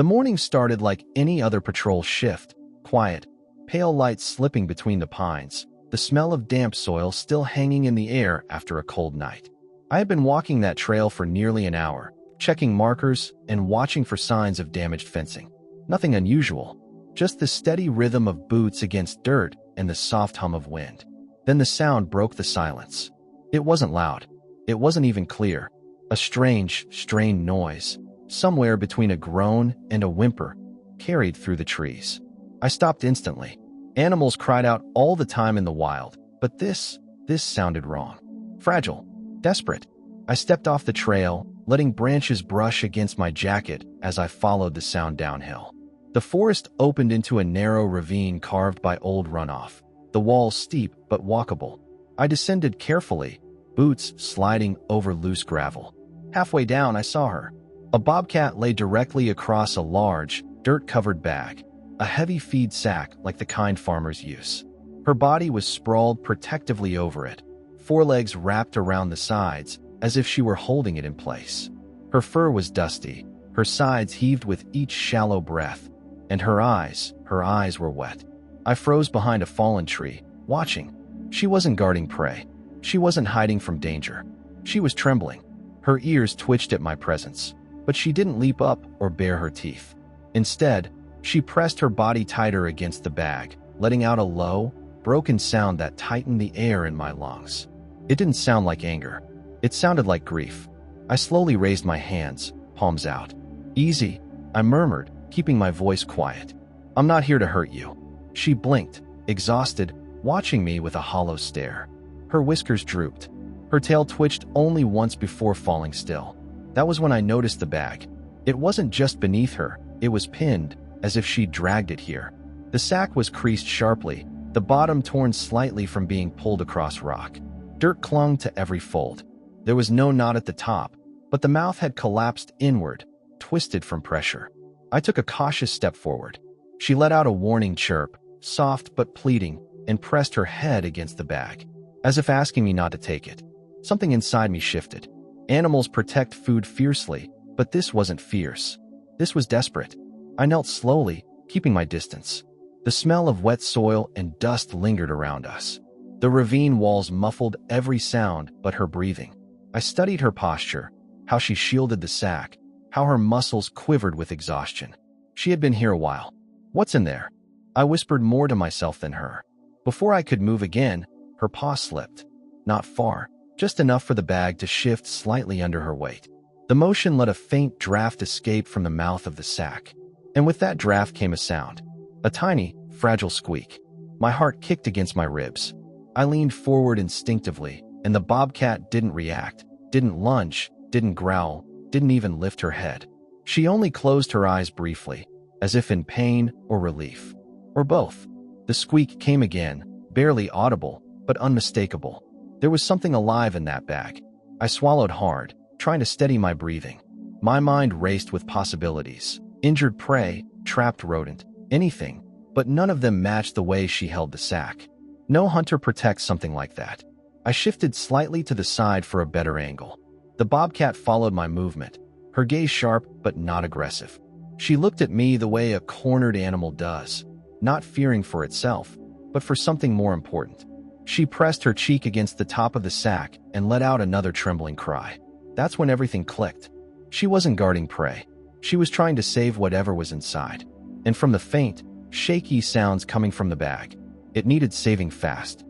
The morning started like any other patrol shift, quiet, pale lights slipping between the pines, the smell of damp soil still hanging in the air after a cold night. I had been walking that trail for nearly an hour, checking markers and watching for signs of damaged fencing. Nothing unusual, just the steady rhythm of boots against dirt and the soft hum of wind. Then the sound broke the silence. It wasn't loud. It wasn't even clear. A strange, strained noise, somewhere between a groan and a whimper, carried through the trees. I stopped instantly. Animals cried out all the time in the wild, but this sounded wrong. Fragile, desperate. I stepped off the trail, letting branches brush against my jacket as I followed the sound downhill. The forest opened into a narrow ravine carved by old runoff, the walls steep but walkable. I descended carefully, boots sliding over loose gravel. Halfway down, I saw her. A bobcat lay directly across a large, dirt-covered bag, a heavy feed sack like the kind farmers use. Her body was sprawled protectively over it, forelegs wrapped around the sides as if she were holding it in place. Her fur was dusty, her sides heaved with each shallow breath, and her eyes were wet. I froze behind a fallen tree, watching. She wasn't guarding prey. She wasn't hiding from danger. She was trembling. Her ears twitched at my presence, but she didn't leap up or bare her teeth. Instead, she pressed her body tighter against the bag, letting out a low, broken sound that tightened the air in my lungs. It didn't sound like anger. It sounded like grief. I slowly raised my hands, palms out. "Easy," I murmured, keeping my voice quiet. "I'm not here to hurt you." She blinked, exhausted, watching me with a hollow stare. Her whiskers drooped. Her tail twitched only once before falling still. That was when I noticed the bag. It wasn't just beneath her, it was pinned, as if she'd dragged it here. The sack was creased sharply, the bottom torn slightly from being pulled across rock. Dirt clung to every fold. There was no knot at the top, but the mouth had collapsed inward, twisted from pressure. I took a cautious step forward. She let out a warning chirp, soft but pleading, and pressed her head against the bag, as if asking me not to take it. Something inside me shifted. Animals protect food fiercely, but this wasn't fierce. This was desperate. I knelt slowly, keeping my distance. The smell of wet soil and dust lingered around us. The ravine walls muffled every sound but her breathing. I studied her posture, how she shielded the sack, how her muscles quivered with exhaustion. She had been here a while. "What's in there?" I whispered more to myself than her. Before I could move again, her paw slipped. Not far, just enough for the bag to shift slightly under her weight. The motion let a faint draft escape from the mouth of the sack. And with that draft came a sound. A tiny, fragile squeak. My heart kicked against my ribs. I leaned forward instinctively, and the bobcat didn't react, didn't lunge, didn't growl, didn't even lift her head. She only closed her eyes briefly, as if in pain or relief. Or both. The squeak came again, barely audible, but unmistakable. There was something alive in that bag. I swallowed hard, trying to steady my breathing. My mind raced with possibilities. Injured prey, trapped rodent, anything, but none of them matched the way she held the sack. No hunter protects something like that. I shifted slightly to the side for a better angle. The bobcat followed my movement, her gaze sharp but not aggressive. She looked at me the way a cornered animal does, not fearing for itself, but for something more important. She pressed her cheek against the top of the sack and let out another trembling cry. That's when everything clicked. She wasn't guarding prey. She was trying to save whatever was inside. And from the faint, shaky sounds coming from the bag, it needed saving fast.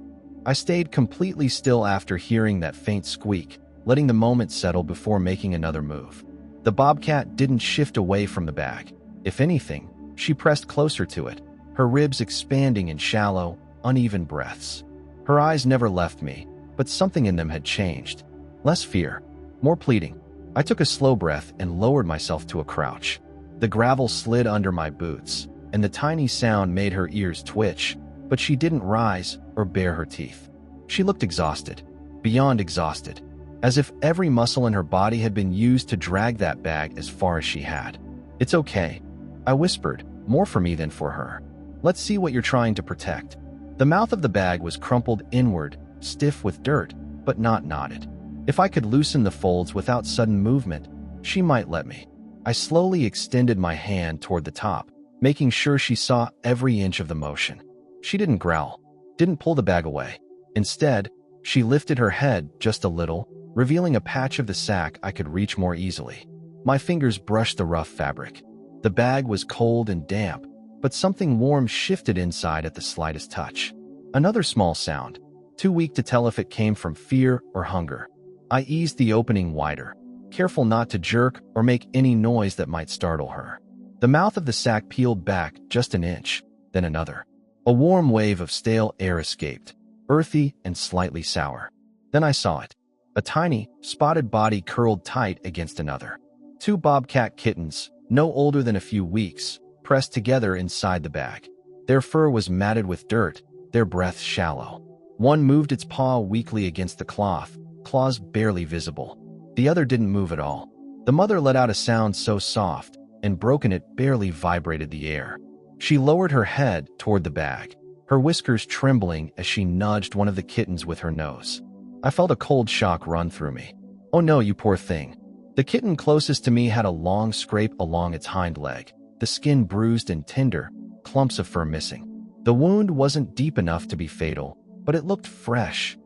I stayed completely still after hearing that faint squeak, letting the moment settle before making another move. The bobcat didn't shift away from the bag. If anything, she pressed closer to it, her ribs expanding in shallow, uneven breaths. Her eyes never left me, but something in them had changed. Less fear, more pleading. I took a slow breath and lowered myself to a crouch. The gravel slid under my boots, and the tiny sound made her ears twitch, but she didn't rise or bare her teeth. She looked exhausted, beyond exhausted, as if every muscle in her body had been used to drag that bag as far as she had. "It's okay," I whispered, more for me than for her. "Let's see what you're trying to protect." The mouth of the bag was crumpled inward, stiff with dirt, but not knotted. If I could loosen the folds without sudden movement, she might let me. I slowly extended my hand toward the top, making sure she saw every inch of the motion. She didn't growl, didn't pull the bag away. Instead, she lifted her head just a little, revealing a patch of the sack I could reach more easily. My fingers brushed the rough fabric. The bag was cold and damp, but something warm shifted inside at the slightest touch. Another small sound, too weak to tell if it came from fear or hunger. I eased the opening wider, careful not to jerk or make any noise that might startle her. The mouth of the sack peeled back just an inch, then another. A warm wave of stale air escaped, earthy and slightly sour. Then I saw it. A tiny, spotted body curled tight against another. Two bobcat kittens, no older than a few weeks, pressed together inside the bag. Their fur was matted with dirt, their breath shallow. One moved its paw weakly against the cloth, claws barely visible. The other didn't move at all. The mother let out a sound so soft and broken it barely vibrated the air. She lowered her head toward the bag, her whiskers trembling as she nudged one of the kittens with her nose. I felt a cold shock run through me. "Oh no, you poor thing." The kitten closest to me had a long scrape along its hind leg, the skin bruised and tender, clumps of fur missing. The wound wasn't deep enough to be fatal, but it looked fresh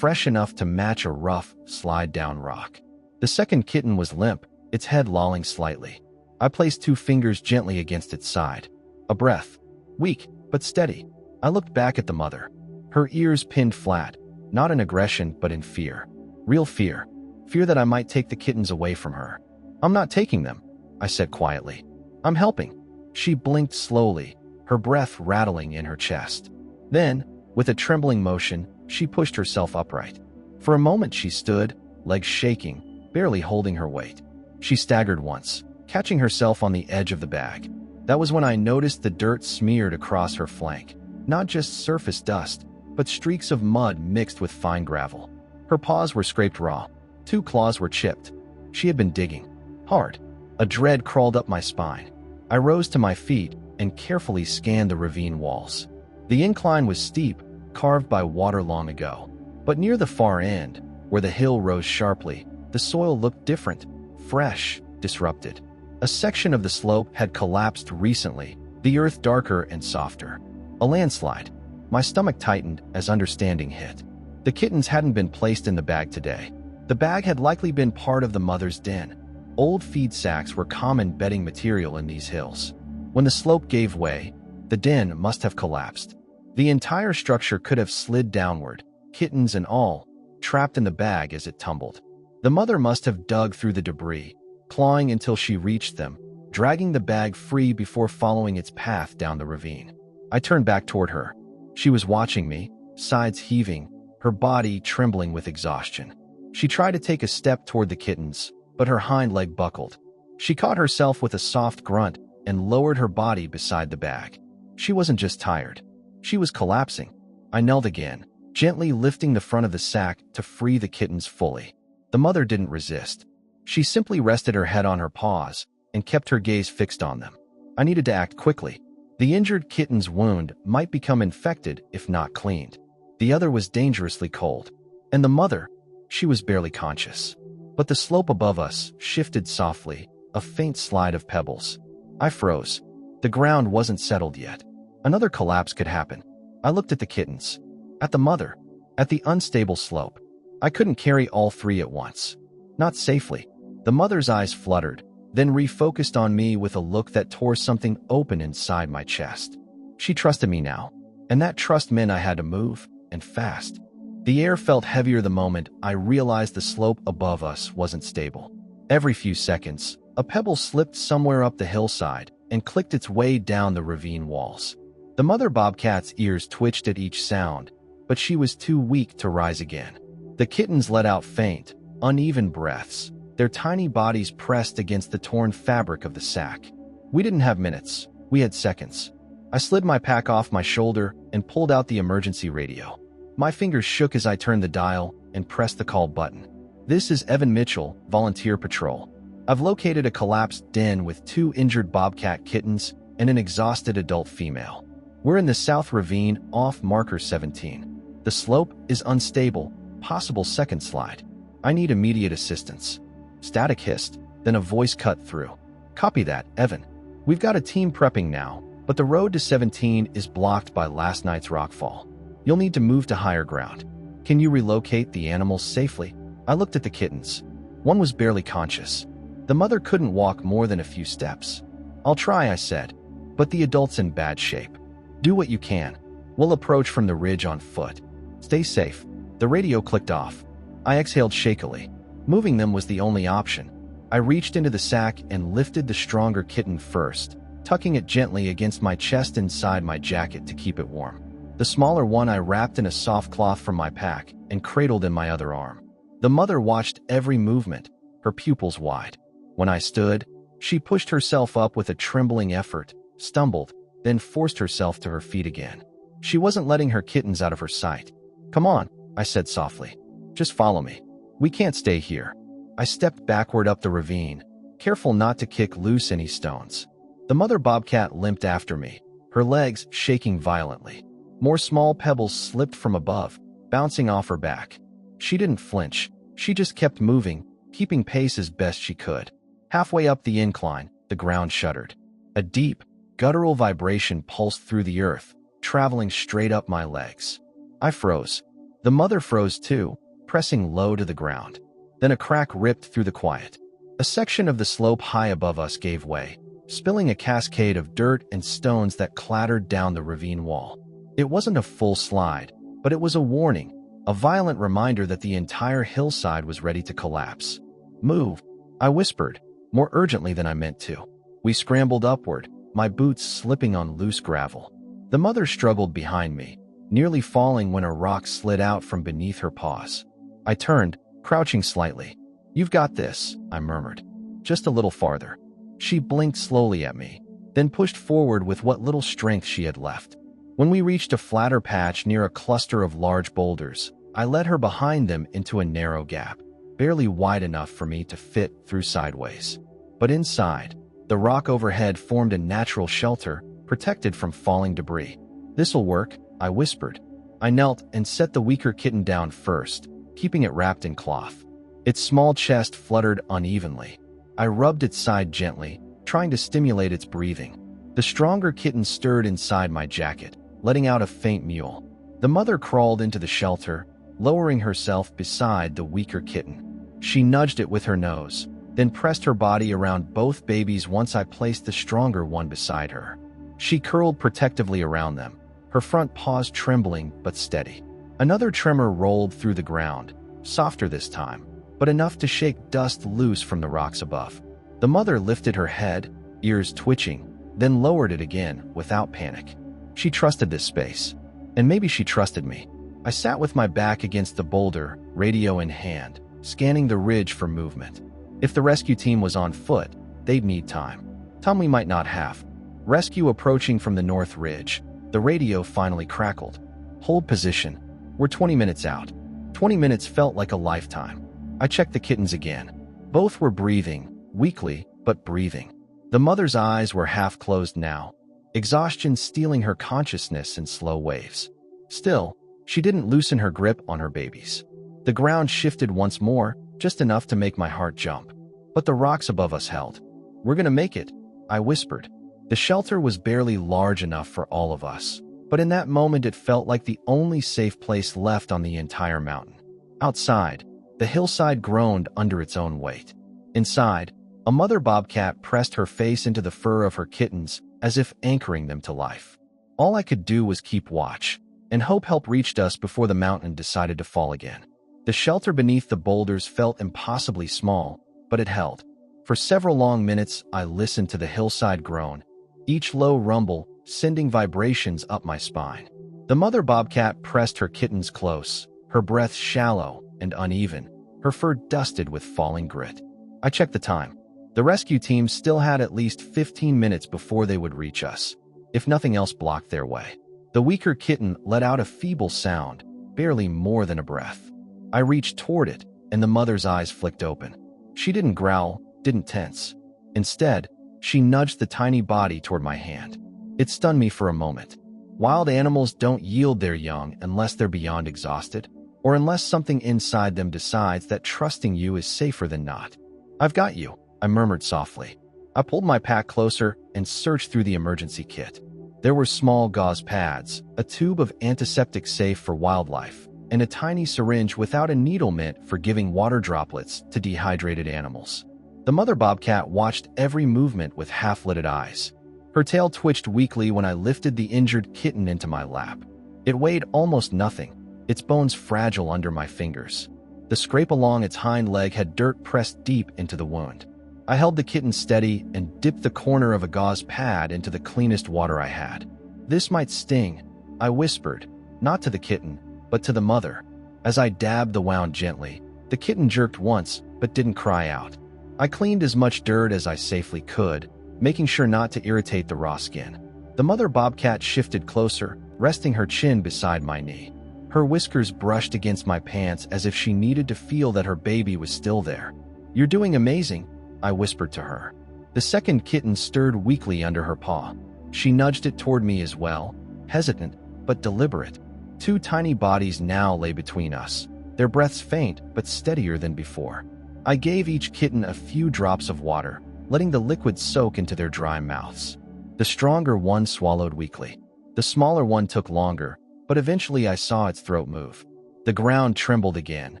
enough to match a rough, slide-down rock. The second kitten was limp, its head lolling slightly. I placed 2 fingers gently against its side. A breath, weak but steady. I looked back at the mother, her ears pinned flat, not in aggression but in fear. Real fear. Fear that I might take the kittens away from her. "I'm not taking them," I said quietly. "I'm helping." She blinked slowly, her breath rattling in her chest. Then, with a trembling motion, she pushed herself upright. For a moment she stood, legs shaking, barely holding her weight. She staggered once, catching herself on the edge of the bag. That was when I noticed the dirt smeared across her flank. Not just surface dust, but streaks of mud mixed with fine gravel. Her paws were scraped raw. 2 claws were chipped. She had been digging hard. A dread crawled up my spine. I rose to my feet and carefully scanned the ravine walls. The incline was steep, carved by water long ago. But near the far end, where the hill rose sharply, the soil looked different, fresh, disrupted. A section of the slope had collapsed recently, the earth darker and softer. A landslide. My stomach tightened as understanding hit. The kittens hadn't been placed in the bag today. The bag had likely been part of the mother's den. Old feed sacks were common bedding material in these hills. When the slope gave way, the den must have collapsed. The entire structure could have slid downward, kittens and all, trapped in the bag as it tumbled. The mother must have dug through the debris, clawing until she reached them, dragging the bag free before following its path down the ravine. I turned back toward her. She was watching me, sides heaving, her body trembling with exhaustion. She tried to take a step toward the kittens, but her hind leg buckled. She caught herself with a soft grunt and lowered her body beside the bag. She wasn't just tired. She was collapsing. I knelt again, gently lifting the front of the sack to free the kittens fully. The mother didn't resist. She simply rested her head on her paws and kept her gaze fixed on them. I needed to act quickly. The injured kitten's wound might become infected if not cleaned. The other was dangerously cold. And the mother, she was barely conscious. But the slope above us shifted softly, a faint slide of pebbles. I froze. The ground wasn't settled yet. Another collapse could happen. I looked at the kittens, at the mother, at the unstable slope. I couldn't carry all 3 at once. Not safely. The mother's eyes fluttered, then refocused on me with a look that tore something open inside my chest. She trusted me now, and that trust meant I had to move, and fast. The air felt heavier the moment I realized the slope above us wasn't stable. Every few seconds, a pebble slipped somewhere up the hillside and clicked its way down the ravine walls. The mother bobcat's ears twitched at each sound, but she was too weak to rise again. The kittens let out faint, uneven breaths, their tiny bodies pressed against the torn fabric of the sack. We didn't have minutes, we had seconds. I slid my pack off my shoulder and pulled out the emergency radio. My fingers shook as I turned the dial and pressed the call button. "This is Evan Mitchell, Volunteer Patrol. I've located a collapsed den with 2 injured bobcat kittens and an exhausted adult female. We're in the South Ravine off Marker 17. The slope is unstable, possible second slide. I need immediate assistance." Static hissed, then a voice cut through. Copy that, Evan. We've got a team prepping now, but the road to 17 is blocked by last night's rockfall. You'll need to move to higher ground. Can you relocate the animals safely? I looked at the kittens. One was barely conscious. The mother couldn't walk more than a few steps. I'll try, I said, but the adult's in bad shape. Do what you can. We'll approach from the ridge on foot. Stay safe. The radio clicked off. I exhaled shakily. Moving them was the only option. I reached into the sack and lifted the stronger kitten first, tucking it gently against my chest inside my jacket to keep it warm. The smaller one I wrapped in a soft cloth from my pack and cradled in my other arm. The mother watched every movement, her pupils wide. When I stood, she pushed herself up with a trembling effort, stumbled, then forced herself to her feet again. She wasn't letting her kittens out of her sight. Come on, I said softly. Just follow me. We can't stay here. I stepped backward up the ravine, careful not to kick loose any stones. The mother bobcat limped after me, her legs shaking violently. More small pebbles slipped from above, bouncing off her back. She didn't flinch. She just kept moving, keeping pace as best she could. Halfway up the incline, the ground shuddered. A deep, guttural vibration pulsed through the earth, traveling straight up my legs. I froze. The mother froze too, pressing low to the ground. Then a crack ripped through the quiet. A section of the slope high above us gave way, spilling a cascade of dirt and stones that clattered down the ravine wall. It wasn't a full slide, but it was a warning, a violent reminder that the entire hillside was ready to collapse. Move, I whispered, more urgently than I meant to. We scrambled upward, my boots slipping on loose gravel. The mother struggled behind me, nearly falling when a rock slid out from beneath her paws. I turned, crouching slightly. You've got this, I murmured. Just a little farther. She blinked slowly at me, then pushed forward with what little strength she had left. When we reached a flatter patch near a cluster of large boulders, I led her behind them into a narrow gap, barely wide enough for me to fit through sideways. But inside, the rock overhead formed a natural shelter, protected from falling debris. This'll work, I whispered. I knelt and set the weaker kitten down first, keeping it wrapped in cloth. Its small chest fluttered unevenly. I rubbed its side gently, trying to stimulate its breathing. The stronger kitten stirred inside my jacket, letting out a faint mewl. The mother crawled into the shelter, lowering herself beside the weaker kitten. She nudged it with her nose, then pressed her body around both babies once I placed the stronger one beside her. She curled protectively around them, her front paws trembling but steady. Another tremor rolled through the ground, softer this time, but enough to shake dust loose from the rocks above. The mother lifted her head, ears twitching, then lowered it again without panic. She trusted this space, and maybe she trusted me. I sat with my back against the boulder, radio in hand, scanning the ridge for movement. If the rescue team was on foot, they'd need time. Time we might not have. Rescue approaching from the north ridge. The radio finally crackled. Hold position. We're 20 minutes out. 20 minutes felt like a lifetime. I checked the kittens again. Both were breathing, weakly, but breathing. The mother's eyes were half closed now, exhaustion stealing her consciousness in slow waves. Still, she didn't loosen her grip on her babies. The ground shifted once more, just enough to make my heart jump. But the rocks above us held. We're gonna make it, I whispered. The shelter was barely large enough for all of us, but in that moment it felt like the only safe place left on the entire mountain. Outside, the hillside groaned under its own weight. Inside, a mother bobcat pressed her face into the fur of her kittens as if anchoring them to life. All I could do was keep watch, and hope help reached us before the mountain decided to fall again. The shelter beneath the boulders felt impossibly small, but it held. For several long minutes, I listened to the hillside groan, each low rumble sending vibrations up my spine. The mother bobcat pressed her kittens close, her breath shallow and uneven, her fur dusted with falling grit. I checked the time. The rescue team still had at least 15 minutes before they would reach us, if nothing else blocked their way. The weaker kitten let out a feeble sound, barely more than a breath. I reached toward it, and the mother's eyes flicked open. She didn't growl, didn't tense. Instead, she nudged the tiny body toward my hand. It stunned me for a moment. Wild animals don't yield their young unless they're beyond exhausted, or unless something inside them decides that trusting you is safer than not. I've got you, I murmured softly. I pulled my pack closer and searched through the emergency kit. There were small gauze pads, a tube of antiseptic safe for wildlife, and a tiny syringe without a needle meant for giving water droplets to dehydrated animals. The mother bobcat watched every movement with half-lidded eyes. Her tail twitched weakly when I lifted the injured kitten into my lap. It weighed almost nothing, its bones fragile under my fingers. The scrape along its hind leg had dirt pressed deep into the wound. I held the kitten steady and dipped the corner of a gauze pad into the cleanest water I had. "This might sting," I whispered, not to the kitten, but to the mother. As I dabbed the wound gently, the kitten jerked once, but didn't cry out. I cleaned as much dirt as I safely could, making sure not to irritate the raw skin. The mother bobcat shifted closer, resting her chin beside my knee. Her whiskers brushed against my pants as if she needed to feel that her baby was still there. "You're doing amazing," I whispered to her. The second kitten stirred weakly under her paw. She nudged it toward me as well, hesitant but deliberate. Two tiny bodies now lay between us, their breaths faint but steadier than before. I gave each kitten a few drops of water, letting the liquid soak into their dry mouths. The stronger one swallowed weakly. The smaller one took longer, but eventually I saw its throat move. The ground trembled again,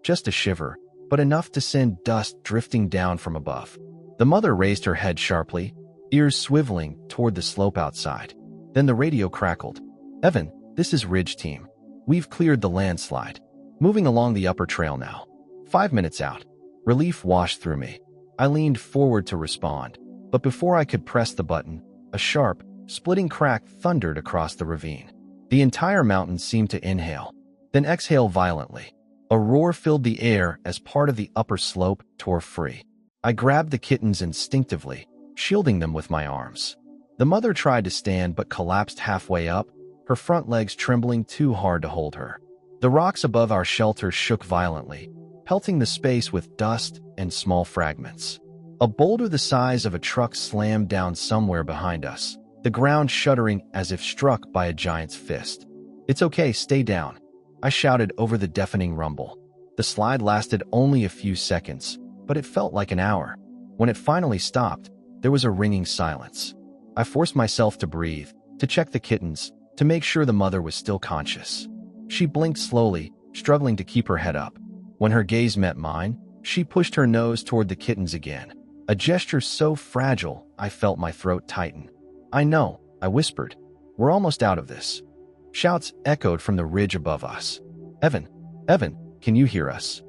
just a shiver, but enough to send dust drifting down from above. The mother raised her head sharply, ears swiveling toward the slope outside. Then the radio crackled. "Evan, this is Ridge Team. We've cleared the landslide. Moving along the upper trail now. 5 minutes out." Relief washed through me. I leaned forward to respond, but before I could press the button, a sharp, splitting crack thundered across the ravine. The entire mountain seemed to inhale, then exhale violently. A roar filled the air as part of the upper slope tore free. I grabbed the kittens instinctively, shielding them with my arms. The mother tried to stand but collapsed halfway up, her front legs trembling too hard to hold her. The rocks above our shelter shook violently, pelting the space with dust and small fragments. A boulder the size of a truck slammed down somewhere behind us, the ground shuddering as if struck by a giant's fist. "It's okay, stay down," I shouted over the deafening rumble. The slide lasted only a few seconds, but it felt like an hour. When it finally stopped, there was a ringing silence. I forced myself to breathe, to check the kittens, to make sure the mother was still conscious. She blinked slowly, struggling to keep her head up. When her gaze met mine, she pushed her nose toward the kittens again, a gesture so fragile I felt my throat tighten. "I know," I whispered. "We're almost out of this." Shouts echoed from the ridge above us. "Evan, Evan, can you hear us?"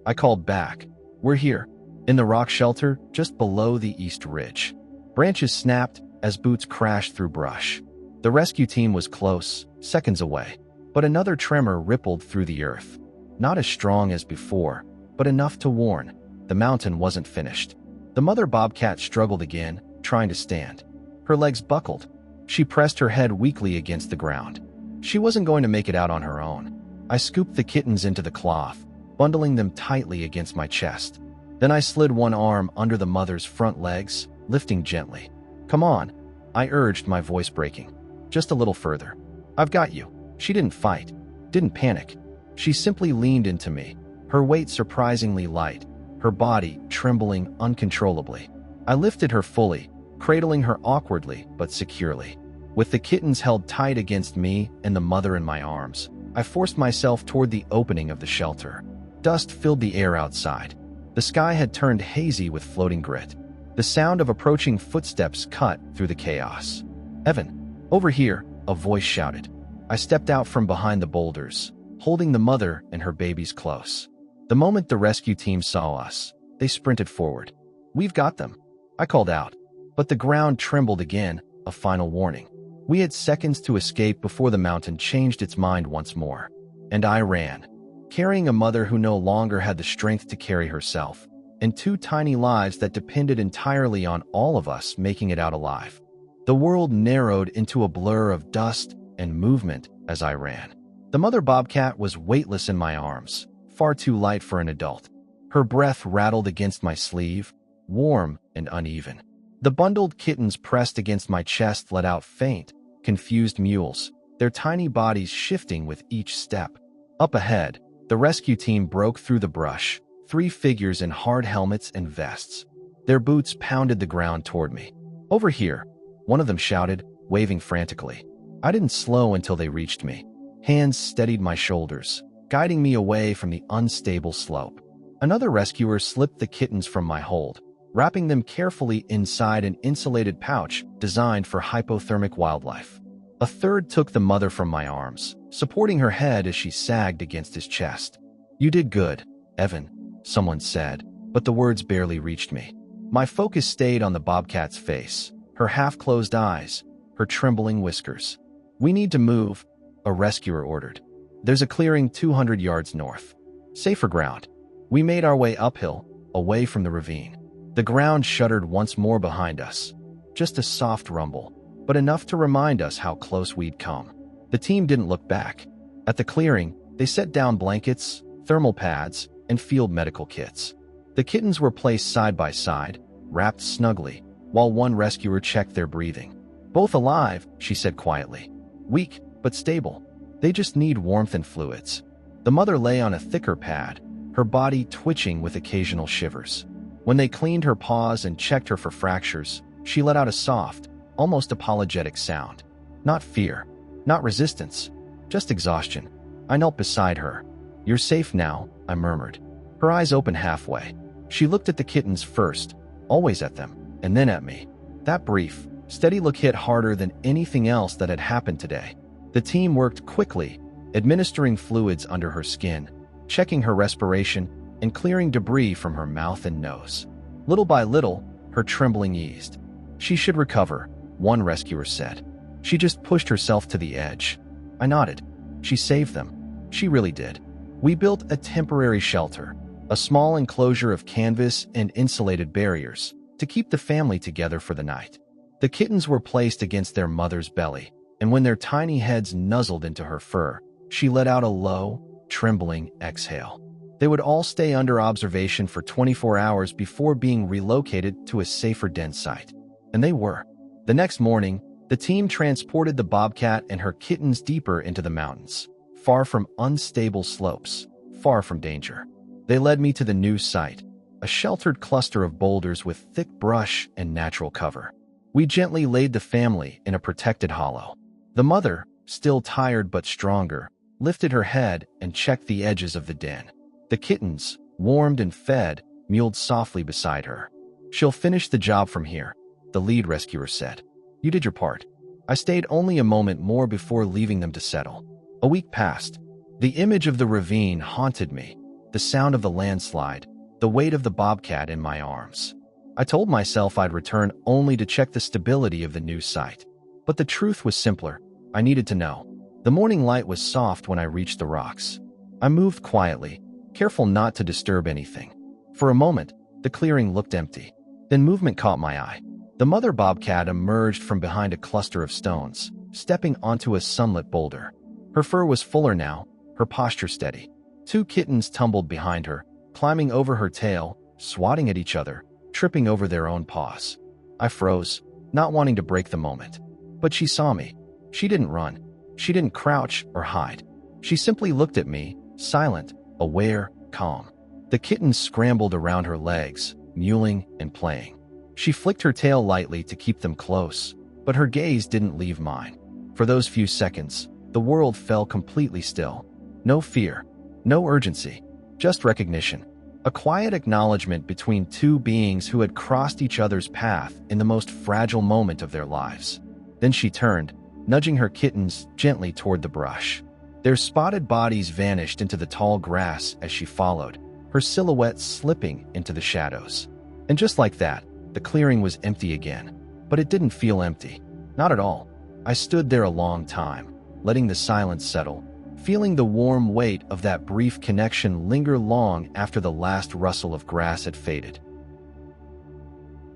I called back. "We're here, in the rock shelter just below the east ridge." Branches snapped as boots crashed through brush. The rescue team was close, seconds away, but another tremor rippled through the earth. Not as strong as before, but enough to warn. The mountain wasn't finished. The mother bobcat struggled again, trying to stand. Her legs buckled. She pressed her head weakly against the ground. She wasn't going to make it out on her own. I scooped the kittens into the cloth, bundling them tightly against my chest. Then I slid one arm under the mother's front legs, lifting gently. "Come on," I urged, my voice breaking. "Just a little further. I've got you." She didn't fight, didn't panic. She simply leaned into me, her weight surprisingly light, her body trembling uncontrollably. I lifted her fully, cradling her awkwardly but securely. With the kittens held tight against me and the mother in my arms, I forced myself toward the opening of the shelter. Dust filled the air outside. The sky had turned hazy with floating grit. The sound of approaching footsteps cut through the chaos. "Evan, over here," a voice shouted. I stepped out from behind the boulders, holding the mother and her babies close. The moment the rescue team saw us, they sprinted forward. "We've got them," I called out. But the ground trembled again, a final warning. We had seconds to escape before the mountain changed its mind once more. And I ran, carrying a mother who no longer had the strength to carry herself, and two tiny lives that depended entirely on all of us making it out alive. The world narrowed into a blur of dust and movement as I ran. The mother bobcat was weightless in my arms, far too light for an adult. Her breath rattled against my sleeve, warm and uneven. The bundled kittens pressed against my chest let out faint, confused mewls, their tiny bodies shifting with each step. Up ahead, the rescue team broke through the brush, 3 figures in hard helmets and vests. Their boots pounded the ground toward me. "Over here," one of them shouted, waving frantically. I didn't slow until they reached me. Hands steadied my shoulders, guiding me away from the unstable slope. Another rescuer slipped the kittens from my hold, wrapping them carefully inside an insulated pouch designed for hypothermic wildlife. A third took the mother from my arms, supporting her head as she sagged against his chest. "You did good, Evan," someone said, but the words barely reached me. My focus stayed on the bobcat's face, her half-closed eyes, her trembling whiskers. "We need to move," a rescuer ordered. "There's a clearing 200 yards north. Safer ground." We made our way uphill, away from the ravine. The ground shuddered once more behind us. Just a soft rumble, but enough to remind us how close we'd come. The team didn't look back. At the clearing, they set down blankets, thermal pads, and field medical kits. The kittens were placed side by side, wrapped snugly, while one rescuer checked their breathing. "Both alive," she said quietly. "Weak, but stable. They just need warmth and fluids." The mother lay on a thicker pad, her body twitching with occasional shivers. When they cleaned her paws and checked her for fractures, she let out a soft, almost apologetic sound. Not fear, not resistance, just exhaustion. I knelt beside her. "You're safe now," I murmured. Her eyes opened halfway. She looked at the kittens first, always at them, and then at me. That brief, steady look hit harder than anything else that had happened today. The team worked quickly, administering fluids under her skin, checking her respiration, and clearing debris from her mouth and nose. Little by little, her trembling eased. "She should recover," one rescuer said. "She just pushed herself to the edge." I nodded. "She saved them." She really did. We built a temporary shelter, a small enclosure of canvas and insulated barriers, to keep the family together for the night. The kittens were placed against their mother's belly, and when their tiny heads nuzzled into her fur, she let out a low, trembling exhale. They would all stay under observation for 24 hours before being relocated to a safer den site. And they were. The next morning, the team transported the bobcat and her kittens deeper into the mountains, far from unstable slopes, far from danger. They led me to the new site, a sheltered cluster of boulders with thick brush and natural cover. We gently laid the family in a protected hollow. The mother, still tired but stronger, lifted her head and checked the edges of the den. The kittens, warmed and fed, mewed softly beside her. "She'll finish the job from here," the lead rescuer said. "You did your part." I stayed only a moment more before leaving them to settle. A week passed. The image of the ravine haunted me, the sound of the landslide, the weight of the bobcat in my arms. I told myself I'd return only to check the stability of the new site. But the truth was simpler. I needed to know. The morning light was soft when I reached the rocks. I moved quietly, careful not to disturb anything. For a moment, the clearing looked empty. Then movement caught my eye. The mother bobcat emerged from behind a cluster of stones, stepping onto a sunlit boulder. Her fur was fuller now, her posture steady. Two kittens tumbled behind her, climbing over her tail, swatting at each other, tripping over their own paws. I froze, not wanting to break the moment. But she saw me. She didn't run. She didn't crouch or hide. She simply looked at me, silent, aware, calm. The kittens scrambled around her legs, mewling and playing. She flicked her tail lightly to keep them close, but her gaze didn't leave mine. For those few seconds, the world fell completely still. No fear, no urgency, just recognition. A quiet acknowledgement between two beings who had crossed each other's path in the most fragile moment of their lives. Then she turned, nudging her kittens gently toward the brush. Their spotted bodies vanished into the tall grass as she followed, her silhouette slipping into the shadows. And just like that, the clearing was empty again. But it didn't feel empty. Not at all. I stood there a long time, letting the silence settle, feeling the warm weight of that brief connection linger long after the last rustle of grass had faded.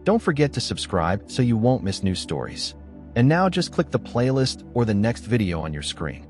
Don't forget to subscribe so you won't miss new stories. And now just click the playlist or the next video on your screen.